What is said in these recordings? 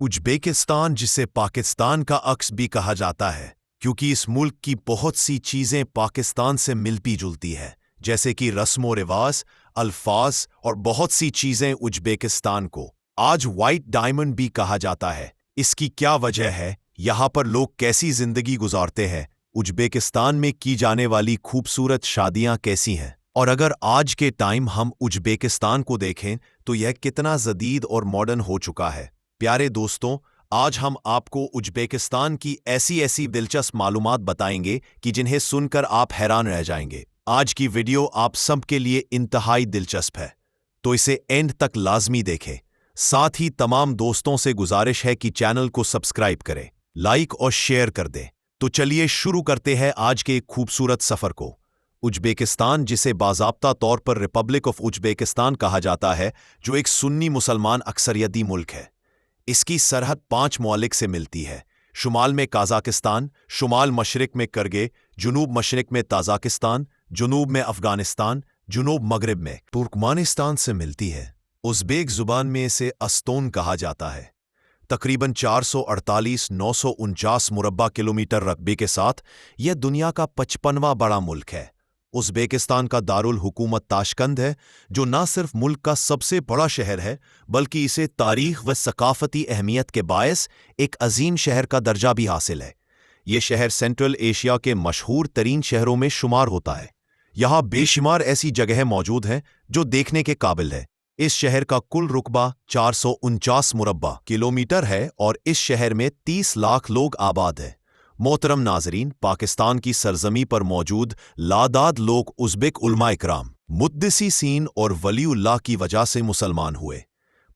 Uzbekistan, जिसे पाकिस्तान का अक्स भी कहा जाता है, क्योंकि इस मुल्क की बहुत सी चीज़ें पाकिस्तान से मिलती जुलती है, जैसे कि रस्म रिवाज, अल्फाज और बहुत सी चीज़ें। उज्बेकिस्तान को आज वाइट डायमंड भी कहा जाता है। इसकी क्या वजह है? यहाँ पर लोग कैसी जिंदगी गुजारते हैं? उज्बेकिस्तान में की जाने वाली खूबसूरत शादियाँ कैसी हैं? और अगर आज के टाइम हम उज्बेकिस्तान को देखें तो यह कितना जदीद और मॉडर्न हो चुका है। प्यारे दोस्तों, आज हम आपको उज्बेकिस्तान की ऐसी दिलचस्प मालूमात बताएंगे कि जिन्हें सुनकर आप हैरान रह जाएंगे। आज की वीडियो आप सबके लिए इंतहाई दिलचस्प है, तो इसे एंड तक लाजमी देखें। साथ ही तमाम दोस्तों से गुजारिश है कि चैनल को सब्सक्राइब करें, लाइक और शेयर कर दें। तो चलिए शुरू करते हैं आज के एक खूबसूरत सफर को। उज्बेकिस्तान, जिसे बाज़ाब्ता तौर पर रिपब्लिक ऑफ उज्बेकिस्तान कहा जाता है, जो एक सुन्नी मुसलमान अक्सरियती मुल्क है। इसकी सरहद 5 ममालिक से मिलती है। शुमाल में काजाकिस्तान, शुमाल मशरिक में करगे, जुनूब मशरिक में ताजिकिस्तान, जुनूब में अफगानिस्तान, जुनूब मगरिब में तुर्कमानिस्तान से मिलती है। उज़्बेक ज़ुबान में इसे अस्तोन कहा जाता है। तकरीबन 448,949 मुरब्बा किलोमीटर रकबे के साथ यह दुनिया का 55वां बड़ा मुल्क है। उज़्बेकिस्तान का दारुल हुकूमत ताशकंद है, जो न सिर्फ मुल्क का सबसे बड़ा शहर है, बल्कि इसे तारीख व सकाफती अहमियत के बायस एक अजीम शहर का दर्जा भी हासिल है। ये शहर सेंट्रल एशिया के मशहूर तरीन शहरों में शुमार होता है। यहाँ बेशुमार ऐसी जगहें मौजूद हैं जो देखने के काबिल है। इस शहर का कुल रुकबा 449 मुरब्बा किलोमीटर है और इस शहर में 30 लाख लोग आबाद हैं। मोहतरम नाजरीन, पाकिस्तान की सरजमी पर मौजूद लादाद लोग उज़्बेक उलमा इकराम, मुद्दसीन और वलीउल्लाह की वजह से मुसलमान हुए।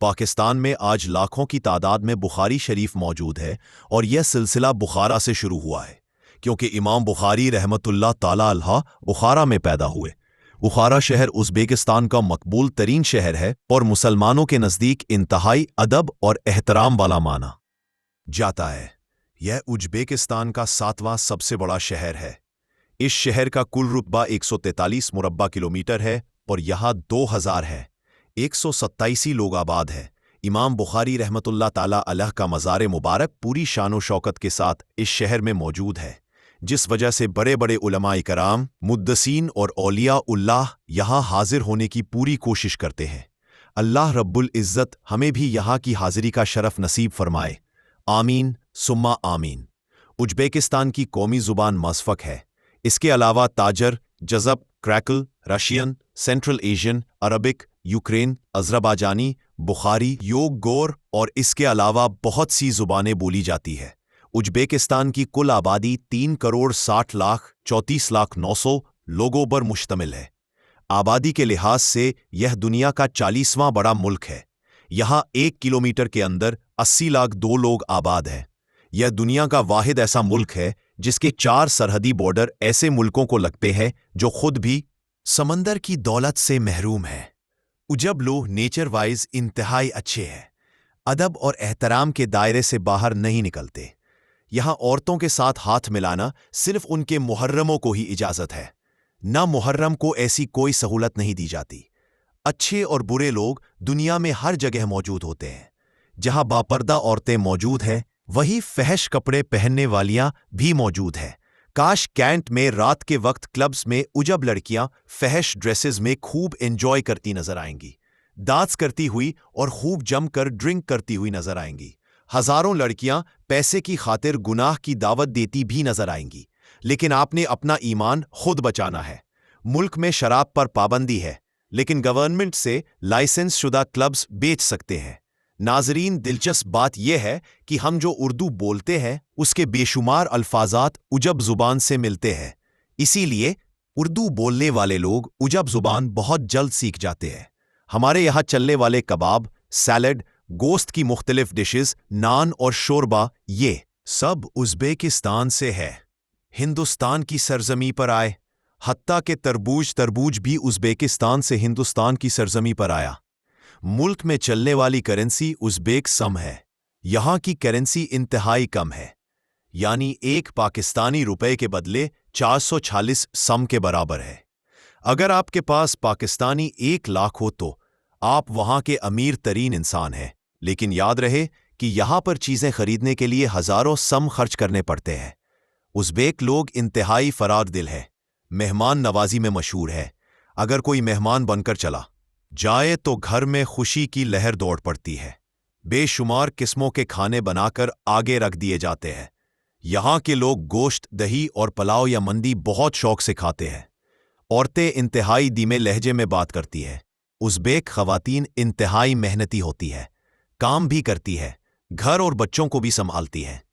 पाकिस्तान में आज लाखों की तादाद में बुखारी शरीफ मौजूद है और यह सिलसिला बुखारा से शुरू हुआ है, क्योंकि इमाम बुखारी रहमतुल्लाह ताला अलैह बुखारा में पैदा हुए। बुखारा शहर उज़्बेकिस्तान का मकबूल तरीन शहर है और मुसलमानों के नज़दीक इंतहाई अदब और एहतराम वाला माना जाता है। यह उज़्बेकिस्तान का 7वां सबसे बड़ा शहर है। इस शहर का कुल रुकबा 143 मुरब्बा किलोमीटर है और यहाँ 2127 लोग आबाद हैं। इमाम बुखारी रहमतुल्लाह ताला अलैह का मज़ार मुबारक पूरी शान व शौकत के साथ इस शहर में मौजूद है, जिस वजह से बड़े बड़े उलमा इकराम, मुद्दसीन और औलिया उल्लाह यहाँ हाजिर होने की पूरी कोशिश करते हैं। अल्लाह रब्बुल इज़्ज़त हमें भी यहाँ की हाजिरी का शरफ नसीब फरमाए। आमीन सुम्मा आमीन। उज़्बेकिस्तान की कौमी ज़ुबान मज़फ़क है। इसके अलावा ताजर, जज़ब, क्रैकल, Russian, Central Asian, Arabic, Ukraine, Azerbaijani, बुखारी, योग गोर और इसके अलावा बहुत सी ज़ुबानें बोली जाती है। उज़्बेकिस्तान की कुल आबादी 3,60,34,900 लोगों पर मुश्तमिल है। आबादी के लिहाज से यह दुनिया का 40वां बड़ा मुल्क है। यहाँ 1 किलोमीटर के अंदर 80,02,000 लोग आबाद हैं। यह दुनिया का वाहिद ऐसा मुल्क है जिसके 4 सरहदी बॉर्डर ऐसे मुल्कों को लगते हैं जो खुद भी समंदर की दौलत से महरूम है। उजब लोग नेचर वाइज इंतहाई अच्छे हैं, अदब और एहतराम के दायरे से बाहर नहीं निकलते। यहाँ औरतों के साथ हाथ मिलाना सिर्फ उनके मुहर्रमों को ही इजाज़त है, ना मुहर्रम को ऐसी कोई सहूलत नहीं दी जाती। अच्छे और बुरे लोग दुनिया में हर जगह मौजूद होते हैं। जहाँ बापर्दा औरतें मौजूद हैं, वहीं फहश कपड़े पहनने वालियाँ भी मौजूद हैं। काश कैंट में रात के वक्त क्लब्स में उजब लड़कियां फहश ड्रेसेस में खूब एंजॉय करती नजर आएंगी, डांस करती हुई और खूब जमकर ड्रिंक करती हुई नजर आएंगी। हजारों लड़कियां पैसे की खातिर गुनाह की दावत देती भी नजर आएंगी। लेकिन आपने अपना ईमान खुद बचाना है। मुल्क में शराब पर पाबंदी है, लेकिन गवर्नमेंट से लाइसेंस शुदा क्लब्स बेच सकते हैं। नाजरीन, दिलचस्प बात यह है कि हम जो उर्दू बोलते हैं उसके बेशुमार अल्फाजात उजब जुबान से मिलते हैं। इसीलिए उर्दू बोलने वाले लोग उजब जुबान बहुत जल्द सीख जाते हैं। हमारे यहाँ चलने वाले कबाब, सैलड, गोश्त की मुख्तलिफ डिशेस, नान और शोरबा, ये सब उज़्बेकिस्तान से है। हिंदुस्तान की सरजमी पर आए, हत्ता के तरबूज भी उज़्बेकिस्तान से हिंदुस्तान की सरजमी पर आया। मुल्क में चलने वाली करेंसी उज़्बेक सम है। यहाँ की करेंसी इंतहाई कम है, यानी 1 पाकिस्तानी रुपए के बदले 446 सम के बराबर है। अगर आपके पास पाकिस्तानी 1 लाख हो तो आप वहाँ के अमीर तरीन इंसान हैं। लेकिन याद रहे कि यहाँ पर चीज़ें खरीदने के लिए हज़ारों सम खर्च करने पड़ते हैं। उज़्बेक लोग इंतहाई फरार दिल है, मेहमान नवाजी में मशहूर है। अगर कोई मेहमान बनकर चला जाए तो घर में खुशी की लहर दौड़ पड़ती है। बेशुमार किस्मों के खाने बनाकर आगे रख दिए जाते हैं। यहाँ के लोग गोश्त, दही और पुलाव या मंदी बहुत शौक से खाते हैं। औरतें इंतहाई धीमे लहजे में बात करती है। उज़्बेक ख़वातीन इंतहाई मेहनती होती है, काम भी करती है, घर और बच्चों को भी संभालती है।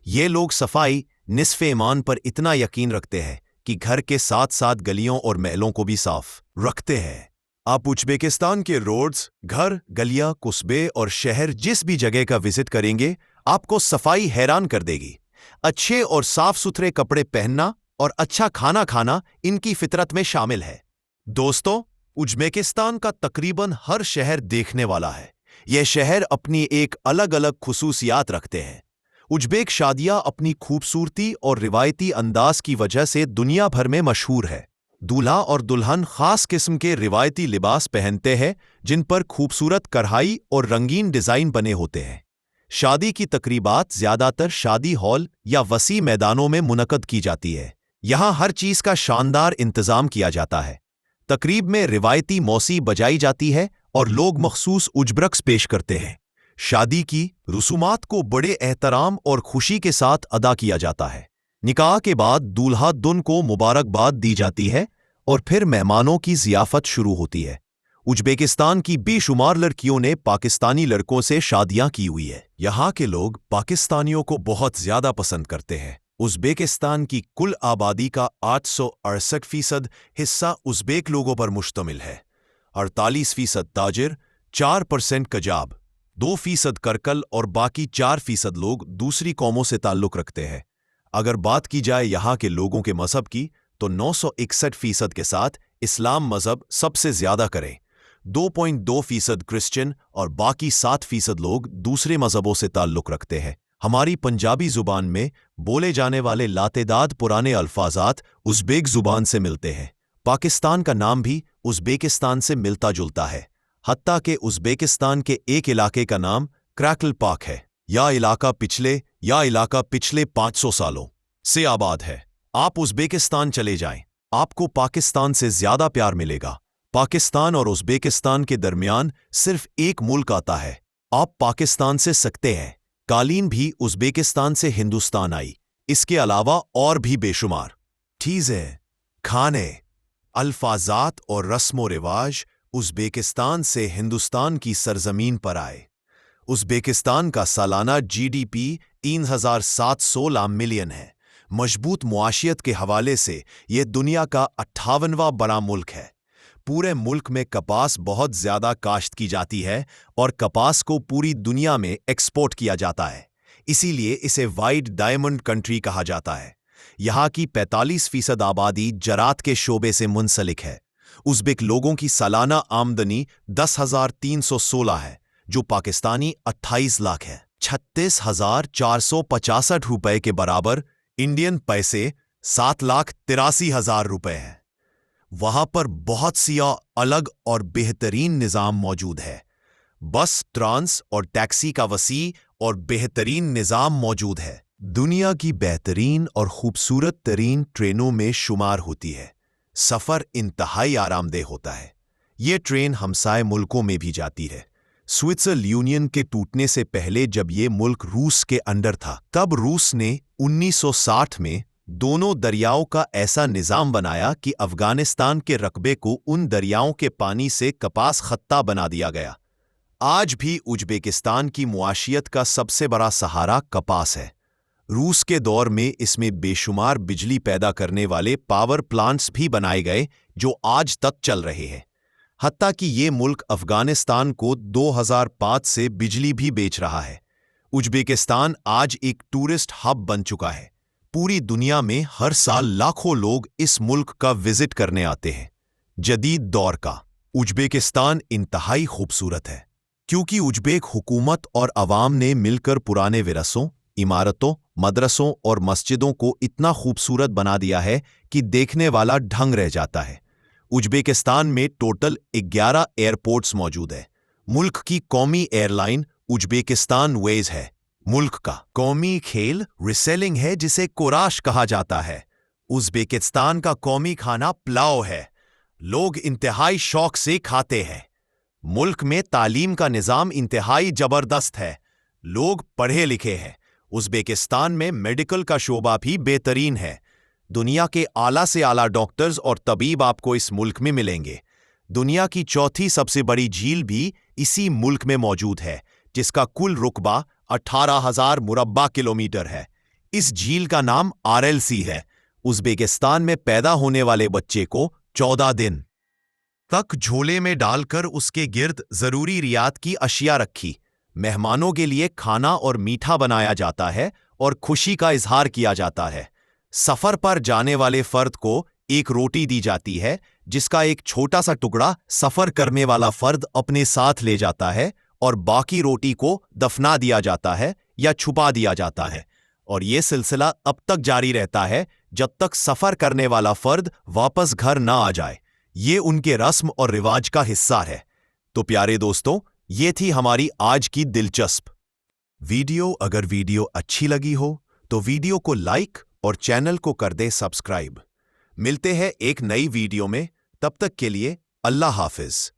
ये लोग सफाई निस्फ़े ईमान पर इतना यकीन रखते हैं कि घर के साथ साथ गलियों और महलों को भी साफ रखते हैं। आप उज़्बेकिस्तान के रोड्स, घर, गलियां, कुस्बे और शहर जिस भी जगह का विजिट करेंगे, आपको सफाई हैरान कर देगी। अच्छे और साफ सुथरे कपड़े पहनना और अच्छा खाना खाना इनकी फितरत में शामिल है। दोस्तों, उज़्बेकिस्तान का तकरीबन हर शहर देखने वाला है। यह शहर अपनी एक अलग अलग खुसूसियात रखते हैं। उज़्बेक शादियां अपनी खूबसूरती और रिवायती अंदाज की वजह से दुनिया भर में मशहूर है। दूल्हा और दुल्हन खास किस्म के रिवायती लिबास पहनते हैं जिन पर खूबसूरत कढ़ाई और रंगीन डिज़ाइन बने होते हैं। शादी की तकरीबात ज़्यादातर शादी हॉल या वसी मैदानों में मुनक़द की जाती है। यहाँ हर चीज़ का शानदार इंतज़ाम किया जाता है। तकरीब में रिवायती मौसी बजाई जाती है और लोग मखसूस उज़्बरक़्स पेश करते हैं। शादी की रसूमात को बड़े एहतराम और खुशी के साथ अदा किया जाता है। निकाह के बाद दूल्हा दुल्हन को मुबारकबाद दी जाती है और फिर मेहमानों की ज़ियाफ़त शुरू होती है। उज़्बेकिस्तान की बेशुमार लड़कियों ने पाकिस्तानी लड़कों से शादियां की हुई है। यहाँ के लोग पाकिस्तानियों को बहुत ज़्यादा पसंद करते हैं। उज़्बेकिस्तान की कुल आबादी का 868% हिस्सा उज़्बेक लोगों पर मुश्तमिल है। 48% ताजिर, 4% कजाब, 2% करकल और बाकी 4% लोग दूसरी कौमों से ताल्लुक़ रखते हैं। अगर बात की जाए यहाँ के लोगों के मज़हब की तो 961% के साथ इस्लाम मज़हब सबसे ज़्यादा करे, 2.2% क्रिश्चियन और बाकी 7% लोग दूसरे मज़हबों से ताल्लुक़ रखते हैं। हमारी पंजाबी ज़ुबान में बोले जाने वाले लातेदाद पुराने अल्फाजात उज़्बेक ज़ुबान से मिलते हैं। पाकिस्तान का नाम भी उज़्बेकिस्तान से मिलता जुलता है। हत्ता कि उज़्बेकिस्तान के एक इलाके का नाम क्रैकल पाक है। यह इलाका पिछले 500 सालों से आबाद है। आप उज़्बेकिस्तान चले जाएं, आपको पाकिस्तान से ज़्यादा प्यार मिलेगा। पाकिस्तान और उज़्बेकिस्तान के दरमियान सिर्फ एक मुल्क आता है। आप पाकिस्तान से सकते हैं। कालीन भी उज़्बेकिस्तान से हिंदुस्तान आई। इसके अलावा और भी बेशुमार चीज़ें, खाने, अल्फाजात और रस्म रिवाज उज़्बेकिस्तान से हिंदुस्तान की सरजमीन पर आए। उज़्बेकिस्तान का सालाना GDP 3,716 मिलियन है। मजबूत मुआशियत के हवाले से यह दुनिया का 58वां बड़ा मुल्क है। पूरे मुल्क में कपास बहुत ज़्यादा काश्त की जाती है और कपास को पूरी दुनिया में एक्सपोर्ट किया जाता है। इसीलिए इसे वाइट डायमंड कंट्री कहा जाता है। यहाँ की 45% आबादी ज़राअत के शोबे से मुंसलिक है। उज़्बेक लोगों की सालाना आमदनी 10,316 है, जो पाकिस्तानी 28 लाख है। 36,465 रुपए के बराबर इंडियन पैसे 7,83,000 रुपए है। वहां पर बहुत सी अलग और बेहतरीन निज़ाम मौजूद है। बस, ट्रांस और टैक्सी का वसी और बेहतरीन निज़ाम मौजूद है। दुनिया की बेहतरीन और खूबसूरत तरीन ट्रेनों में शुमार होती है। सफ़र इंतहाई आरामदेह होता है। ये ट्रेन हमसाए मुल्कों में भी जाती है। स्विट्ज़रलैंड यूनियन के टूटने से पहले जब ये मुल्क रूस के अंडर था, तब रूस ने 1960 में दोनों दरियाओं का ऐसा निज़ाम बनाया कि अफ़गानिस्तान के रकबे को उन दरियाओं के पानी से कपास खत्ता बना दिया गया। आज भी उज़्बेकिस्तान की मुआशियत का सबसे बड़ा सहारा कपास है। रूस के दौर में इसमें बेशुमार बिजली पैदा करने वाले पावर प्लांट्स भी बनाए गए जो आज तक चल रहे हैं। हत्ता कि ये मुल्क अफ़गानिस्तान को 2005 से बिजली भी बेच रहा है। उज़्बेकिस्तान आज एक टूरिस्ट हब बन चुका है। पूरी दुनिया में हर साल लाखों लोग इस मुल्क का विजिट करने आते हैं। जदीद दौर का उज़्बेकिस्तान इंतहाई खूबसूरत है क्योंकि उज़्बेक हुकूमत और अवाम ने मिलकर पुराने विरसों, इमारतों, मदरसों और मस्जिदों को इतना खूबसूरत बना दिया है कि देखने वाला ढंग रह जाता है। उज़्बेकिस्तान में टोटल 11 एयरपोर्ट्स मौजूद है। मुल्क की कौमी एयरलाइन उज्बेकिस्तान वेज है। मुल्क का कौमी खेल रिसेलिंग है जिसे कुराश कहा जाता है। उज्बेकिस्तान का कौमी खाना पुलाव है। लोग इंतहाई शौक से खाते हैं। मुल्क में तालीम का निज़ाम इंतहाई जबरदस्त है। लोग पढ़े लिखे हैं। उज्बेकिस्तान में मेडिकल का शोबा भी बेहतरीन है। दुनिया के आला से आला डॉक्टर्स और तबीब आपको इस मुल्क में मिलेंगे। दुनिया की चौथी सबसे बड़ी झील भी इसी मुल्क में मौजूद है, जिसका कुल रुकबा 18,000 मुरब्बा किलोमीटर है। इस झील का नाम RLC है। उज्बेकिस्तान में पैदा होने वाले बच्चे को 14 दिन तक झोले में डालकर उसके गिर्द जरूरी रियात की अशिया रखी। मेहमानों के लिए खाना और मीठा बनाया जाता है और खुशी का इजहार किया जाता है। सफर पर जाने वाले फर्द को एक रोटी दी जाती है, जिसका एक छोटा सा टुकड़ा सफर करने वाला फर्द अपने साथ ले जाता है और बाकी रोटी को दफना दिया जाता है या छुपा दिया जाता है, और ये सिलसिला अब तक जारी रहता है जब तक सफर करने वाला फर्द वापस घर ना आ जाए। ये उनके रस्म और रिवाज का हिस्सा है। तो प्यारे दोस्तों, ये थी हमारी आज की दिलचस्प वीडियो। अगर वीडियो अच्छी लगी हो तो वीडियो को लाइक और चैनल को कर दे सब्सक्राइब। मिलते हैं एक नई वीडियो में, तब तक के लिए अल्लाह हाफिज।